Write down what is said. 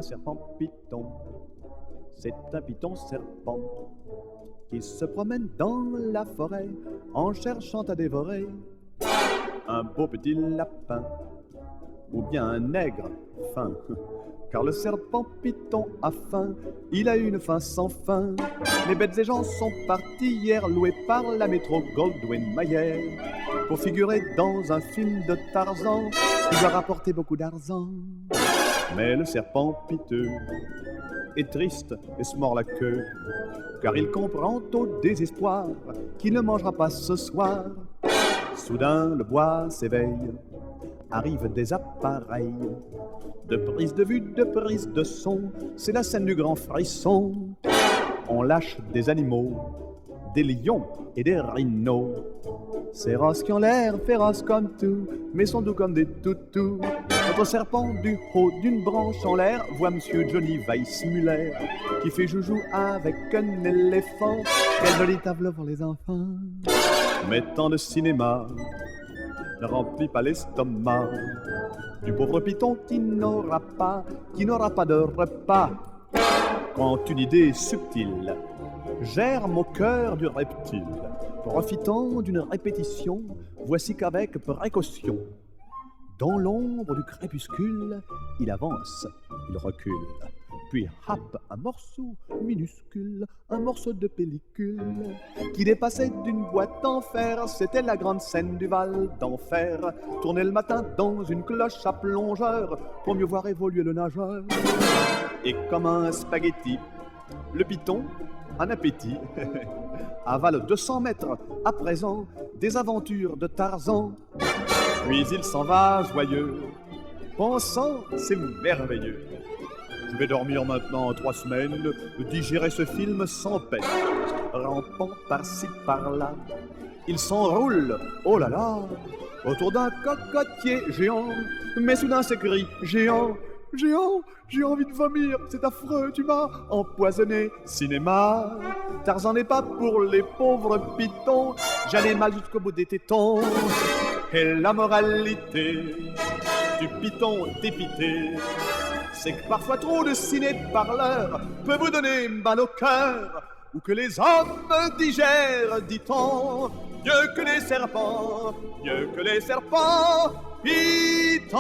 un serpent python. C'est un python serpent qui se promène dans la forêt en cherchant à dévorer un beau petit lapin ou bien un nègre fin. Car le serpent python a faim, il a une faim sans fin. Les bêtes et gens sont partis hier, loués par la métro Goldwyn Mayer, pour figurer dans un film de Tarzan qui doit rapporter beaucoup d'argent. Mais le serpent piteux est triste et se mord la queue, car il comprend au désespoir qu'il ne mangera pas ce soir. Soudain le bois s'éveille, arrivent des appareils de prise de vue, de prise de son, c'est la scène du grand frisson. On lâche des animaux, des lions et des rhinos, féroces qui ont l'air féroces comme tout, mais sont doux comme des toutous. Notre serpent du haut d'une branche en l'air voit Monsieur Johnny Weissmuller qui fait joujou avec un éléphant. Quel joli tableau pour les enfants. Mais tant de cinéma ne remplit pas l'estomac du pauvre python qui n'aura pas de repas. Quand une idée subtile germe au cœur du reptile, profitant d'une répétition, voici qu'avec précaution, dans l'ombre du crépuscule, il avance, il recule, puis happe un morceau minuscule, un morceau de pellicule qui dépassait d'une boîte en fer. C'était la grande scène du Val d'Enfer, tourné le matin dans une cloche à plongeur pour mieux voir évoluer le nageur. Et comme un spaghetti, le python, un appétit, avale 200 mètres à présent des aventures de Tarzan. Puis il s'en va joyeux, pensant c'est merveilleux. Je vais dormir maintenant 3 semaines, digérer ce film sans peine. Rampant par-ci par-là, il s'enroule, oh là là, autour d'un cocotier géant. Mais soudain s'écrie géant, géant, j'ai envie de vomir, c'est affreux, tu m'as empoisonné. Cinéma, Tarzan n'est pas pour les pauvres pythons, j'allais mal jusqu'au bout des tétons. Et la moralité du python dépité, c'est que parfois trop de ciné-parleurs peut vous donner mal au cœur, ou que les hommes digèrent, dit-on, mieux que les serpents, python.